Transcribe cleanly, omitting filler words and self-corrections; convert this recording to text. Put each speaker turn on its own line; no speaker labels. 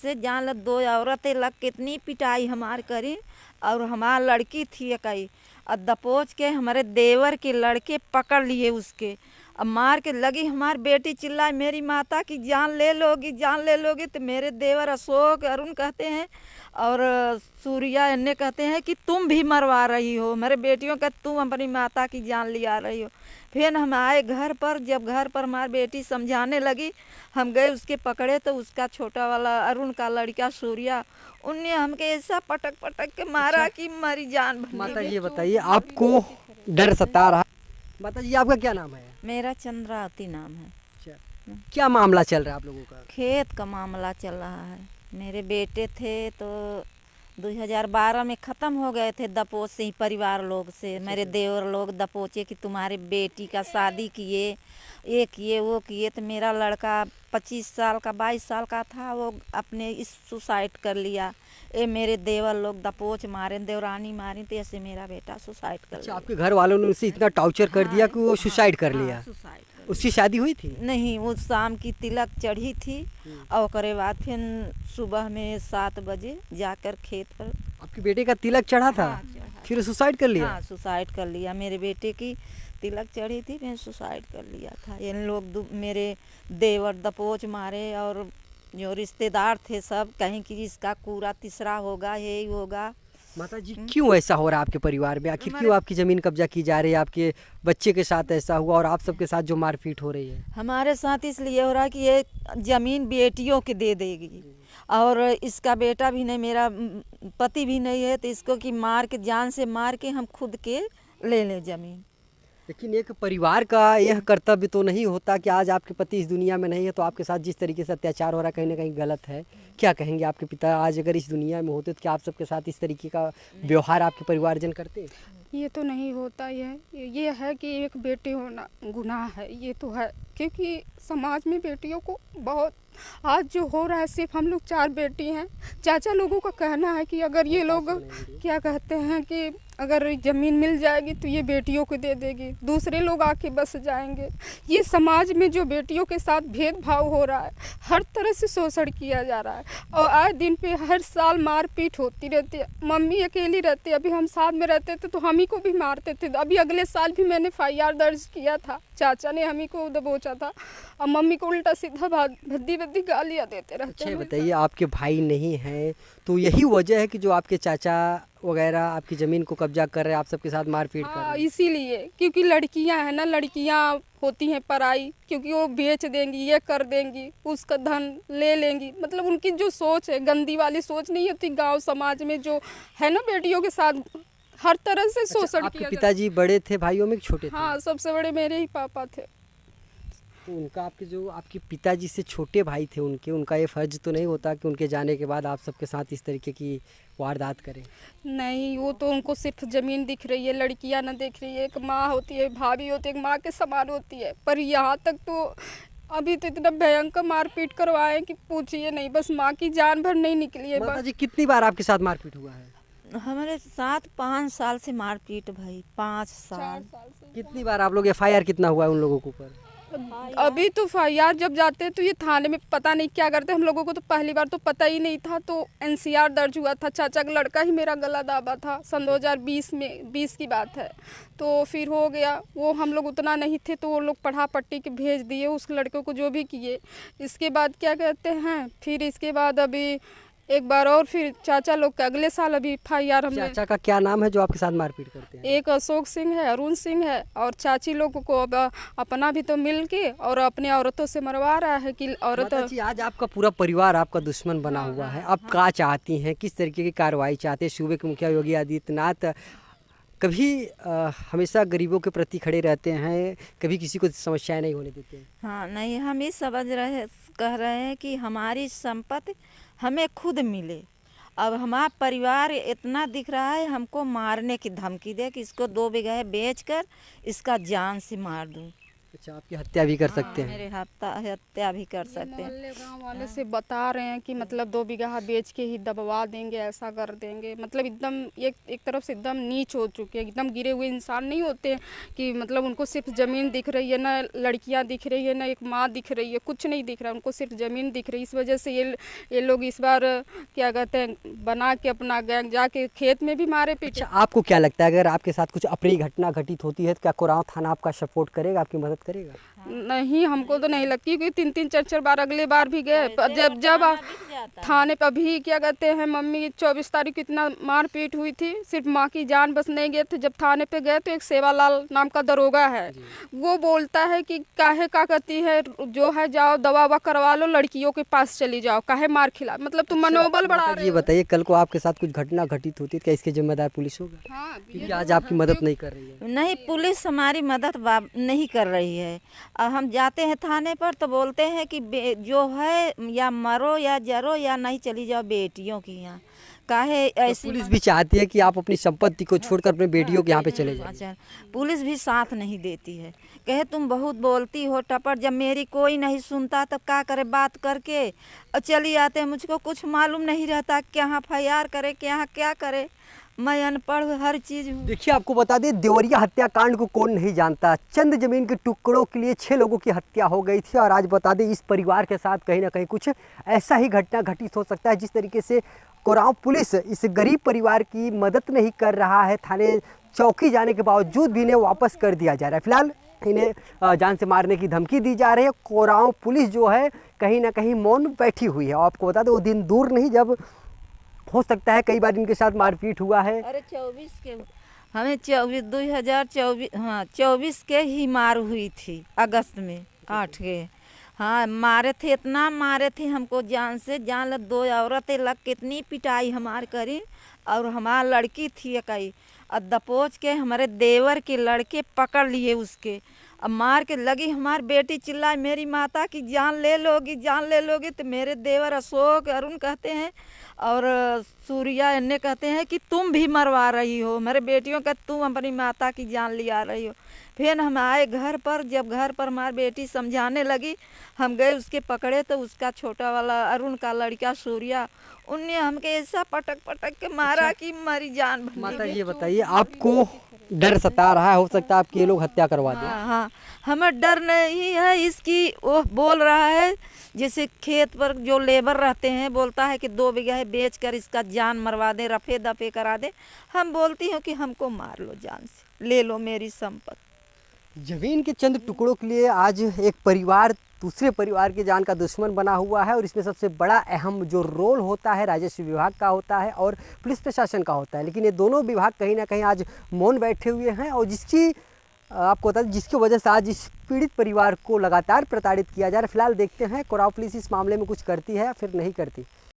से जान ल 2 औरतें लग कितनी पिटाई हमार करी और हमार लड़की थी कई और दपोच के हमारे देवर के लड़के पकड़ लिए उसके अब मार के लगी हमार बेटी चिल्लाई मेरी माता की जान ले लोगी तो मेरे देवर अशोक अरुण कहते हैं और सूर्या इन्हें कहते हैं कि तुम भी मरवा रही हो मेरे बेटियों का तुम अपनी माता की जान लिया रही हो। फिर हम आए घर पर, जब घर पर हमारी बेटी समझाने लगी हम गए उसके पकड़े तो उसका छोटा वाला अरुण का लड़का सूर्या उनने हमके ऐसा पटक पटक के मारा कि हमारी जान भर।
माता जी ये बताइए आपको डर सता रहा, माता जी आपका क्या नाम है?
मेरा चंद्रावती नाम है।
अच्छा, क्या मामला चल रहा है आप लोगों का?
खेत का मामला चल रहा है। मेरे बेटे थे तो 2012 में ख़त्म हो गए थे दपोच से ही परिवार लोग से। मेरे देवर लोग दपोचे कि तुम्हारे बेटी का शादी किए, ये किए वो किए, तो मेरा लड़का 25 साल का 22 साल का था, वो अपने इस सुसाइड कर लिया। ये मेरे देवर लोग दपोच मारे, देवरानी मारी, तो ऐसे मेरा बेटा सुसाइड कर लिया।
आपके घर वालों ने उसे इतना टॉर्चर कर दिया कि वो सुसाइड कर लिया? उसकी शादी हुई थी?
नहीं, वो शाम की तिलक चढ़ी थी और उसके बाद फिर सुबह में 7 बजे जाकर खेत पर।
आपके बेटे का तिलक चढ़ा था?
हाँ, चढ़ा।
फिर सुसाइड कर लिया?
हाँ, सुसाइड कर लिया। मेरे बेटे की तिलक चढ़ी थी, फिर सुसाइड कर लिया था। इन लोग मेरे देवर दपोच मारे और जो रिश्तेदार थे सब कहीं कि इसका पूरा तीसरा होगा, यही होगा।
माता जी क्यों ऐसा हो रहा है आपके परिवार में? आखिर क्यों आपकी ज़मीन कब्जा की जा रही है? आपके बच्चे के साथ ऐसा हुआ और आप सबके साथ जो मारपीट हो रही है?
हमारे साथ इसलिए हो रहा है कि ये ज़मीन बेटियों के दे देगी और इसका बेटा भी नहीं, मेरा पति भी नहीं है, तो इसको कि मार के जान से मार के हम खुद के ले लें ज़मीन।
लेकिन एक परिवार का यह कर्तव्य तो नहीं होता कि आज आपके पति इस दुनिया में नहीं है तो आपके साथ जिस तरीके से अत्याचार हो रहा है कहीं ना कहीं गलत है। क्या कहेंगे आपके पिता आज अगर इस दुनिया में होते तो क्या आप सबके साथ इस तरीके का व्यवहार आपके परिवारजन करते?
ये तो नहीं होता। ये है कि एक बेटी होना गुनाह है, ये तो है, क्योंकि समाज में बेटियों को बहुत आज जो हो रहा है। सिर्फ हम लोग 4 बेटी हैं। चाचा लोगों का कहना है कि अगर ये लोग क्या कहते हैं कि अगर ज़मीन मिल जाएगी तो ये बेटियों को दे देगी, दूसरे लोग आके बस जाएंगे। ये समाज में जो बेटियों के साथ भेदभाव हो रहा है, हर तरह से शोषण किया जा रहा है और आए दिन पे हर साल मारपीट होती रहती है। मम्मी अकेली रहती है, अभी हम साथ में रहते थे तो हम ही को भी मारते थे। अभी अगले साल भी मैंने FIR दर्ज किया था, चाचा ने हम ही को दबोचा था और मम्मी को उल्टा सीधा भद्दी भद्दी गालियाँ देते रहते हैं।
अच्छा बताइए, आपके भाई नहीं हैं तो यही वजह है कि जो आपके चाचा वगैरह आपकी ज़मीन को कब्जा कर रहे हैं, आप सबके साथ मारपीट कर रहे हैं?
इसीलिए, क्योंकि लड़कियां हैं ना, लड़कियां होती हैं पराई, क्योंकि वो बेच देंगी, ये कर देंगी, उसका धन ले लेंगी। मतलब उनकी जो सोच है, गंदी वाली सोच नहीं होती। गांव समाज में जो है ना, बेटियों के साथ हर तरह से शोषण
आपके
किया
पिताजी बड़े थे भाइयों में कि छोटे थे?
हाँ, सबसे बड़े मेरे ही पापा थे।
तो उनका आपके जो आपके पिताजी से छोटे भाई थे उनका ये फर्ज तो नहीं होता कि उनके जाने के बाद आप सबके साथ इस तरीके की वारदात करें?
नहीं, वो तो उनको सिर्फ ज़मीन दिख रही है, लड़कियां ना दिख रही है। एक माँ होती है, भाभी होती है, एक माँ के समान होती है। पर यहाँ तक तो अभी तो इतना भयंकर मारपीट करवाए कि पूछिए नहीं, बस माँ की जान भर नहीं निकली है।
माता जी कितनी बार आपके साथ मारपीट हुआ है?
हमारे साथ 5 साल से मारपीट भाई, 5 साल।
4 साल से।
कितनी बार आप लोग FIR कितना हुआ है उन लोगों के ऊपर?
अभी तो FIR जब जाते हैं तो ये थाने में पता नहीं क्या करते। हम लोगों को तो पहली बार तो पता ही नहीं था, तो NCR दर्ज हुआ था। चाचा का लड़का ही मेरा गला दाबा था, सन 2020 में, 20 की बात है। तो फिर हो गया, वो हम लोग उतना नहीं थे तो वो लोग पढ़ा पट्टी के भेज दिए उस लड़के को, जो भी किए। इसके बाद क्या कहते हैं, फिर इसके बाद अभी एक बार और फिर चाचा लोग का अगले साल अभी FIR हमने।
चाचा का क्या नाम है जो आपके साथ मारपीट करते हैं?
एक अशोक सिंह है, अरुण सिंह है, और चाची लोगों को अब अपना भी तो मिल के और अपने औरतों से मरवा रहा है कि औरत।
माता जी आज आपका पूरा परिवार आपका दुश्मन बना हुआ है, आप क्या चाहती हैं, किस तरीके की कार्रवाई चाहते हैं? सूबे के मुखिया योगी आदित्यनाथ कभी हमेशा गरीबों के प्रति खड़े रहते हैं, कभी किसी को समस्याएं नहीं होने देते हैं।
हाँ नहीं, हम ये कह रहे हैं कि हमारी संपत्ति हमें खुद मिले। अब हमारा परिवार इतना दिख रहा है, हमको मारने की धमकी दे कि इसको 2 बीघा बेच कर इसका जान से मार दूँ।
अच्छा, आपकी हत्या भी कर सकते हैं।
मेरे हत्या भी कर सकते हैं।
मोहल्ले गांव वाले से बता रहे हैं कि मतलब 2 बीघा बेच के ही दबवा देंगे, ऐसा कर देंगे। मतलब एकदम एक तरफ से एकदम नीच हो चुके हैं, एकदम गिरे हुए इंसान नहीं होते कि मतलब उनको सिर्फ ज़मीन दिख रही है, ना लड़कियां दिख रही है, ना एक माँ दिख रही है, कुछ नहीं दिख रहा, उनको सिर्फ ज़मीन दिख रही है। इस वजह से ये लोग इस बार क्या कहते हैं बना के अपना गैंग जाके खेत में भी मारे पीटे।
अच्छा, आपको क्या लगता है अगर आपके साथ कुछ अप्रिय घटना घटित होती है तो क्या कोरांव थाना आपका सपोर्ट करेगा, आपकी मदद करेगा?
नहीं, हमको तो नहीं लगती, क्योंकि 3-3 4-4 बार अगले बार भी गए। जब थाने पर भी क्या कहते हैं मम्मी 24 तारीख को इतना मारपीट हुई थी, सिर्फ माँ की जान बस नहीं गए थे। जब थाने पे गए तो एक सेवालाल नाम का दरोगा है, वो बोलता है कि काहे का कहती है जो है जाओ दवा ववा करवा लो, लड़कियों के पास चली जाओ, काहे मार खिला, मतलब तुम मनोबल बढ़ा रहे
ये
हो।
बताइए, कल को आपके साथ कुछ घटना घटित होती है तो क्या इसके जिम्मेदार पुलिस होगा?
हाँ,
क्योंकि आज आपकी मदद नहीं कर रही है।
नहीं, पुलिस हमारी मदद नहीं कर रही है। हम जाते हैं थाने पर तो बोलते हैं कि जो है या मरो या जरो या नहीं चली जाओ बेटियों की यहाँ। काहे ऐसी
पुलिस भी चाहती है कि आप अपनी संपत्ति को छोड़कर अपने बेटियों के यहाँ पे चले जाएं।
अच्छा, पुलिस भी साथ नहीं देती है। कहे तुम बहुत बोलती हो टपर, जब मेरी कोई नहीं सुनता तो क्या करे, बात करके और चली आते हैं। मुझको कुछ मालूम नहीं रहता क्या FIR करे, क्या करे। मैं अनपढ़ हर चीज़ हूँ।
देखिए, आपको बता दें, देवरिया हत्याकांड को कौन नहीं जानता। चंद जमीन के टुकड़ों के लिए 6 लोगों की हत्या हो गई थी और आज बता दें इस परिवार के साथ कहीं ना कहीं कुछ ऐसा ही घटना घटित हो सकता है। जिस तरीके से कोरांव पुलिस इस गरीब परिवार की मदद नहीं कर रहा है, थाने चौकी जाने के बावजूद भी इन्हें वापस कर दिया जा रहा है। फिलहाल इन्हें जान से मारने की धमकी दी जा रही है। कोरांव पुलिस जो है कहीं ना कहीं मौन बैठी हुई है। आपको बता दें वो दिन दूर नहीं जब हो सकता है कई बार इनके साथ मारपीट हुआ है।
अरे 24 के हमें 24 के ही मार हुई थी, अगस्त में 8 के। हाँ, मारे थे, इतना मारे थे हमको जान से जान। 2 औरतें लग कितनी पिटाई हमार करी, और हमार लड़की थी कई, और दपोच के हमारे देवर के लड़के पकड़ लिए उसके, अब मार के लगी। हमार बेटी चिल्लाई मेरी माता की जान ले लोगी, जान ले लोगी। तो मेरे देवर अशोक अरुण कहते हैं और सूर्या इन्हें कहते हैं कि तुम भी मरवा रही हो मेरे बेटियों का, तुम अपनी माता की जान लिया रही हो। फिर हम आए घर पर, जब घर पर हमारी बेटी समझाने लगी, हम गए उसके पकड़े तो उसका छोटा वाला अरुण का लड़का सूर्या, उनने हमके ऐसा पटक के मारा कि हमारी जान भली।
माता जी, ये बताइए, आपको डर सता रहा है, हो सकता है आपके ये लोग हत्या करवा दें?
हाँ, हमें डर नहीं है इसकी। वो बोल रहा है जैसे खेत पर जो लेबर रहते हैं, बोलता है कि 2 बीघा बेच कर इसका जान मरवा दे, रफे दफे करा दे। हम बोलती हूँ कि हमको मार लो, जान से ले लो मेरी संपत्ति।
जमीन के चंद टुकड़ों के लिए आज एक परिवार दूसरे परिवार की जान का दुश्मन बना हुआ है, और इसमें सबसे बड़ा अहम जो रोल होता है राजस्व विभाग का होता है और पुलिस प्रशासन का होता है। लेकिन ये दोनों विभाग कहीं ना कहीं आज मौन बैठे हुए हैं, और जिसकी आपको बता दें जिसकी वजह से आज इस पीड़ित परिवार को लगातार प्रताड़ित किया जा रहा है। फिलहाल देखते हैं कोरांव पुलिस इस मामले में कुछ करती है या फिर नहीं करती।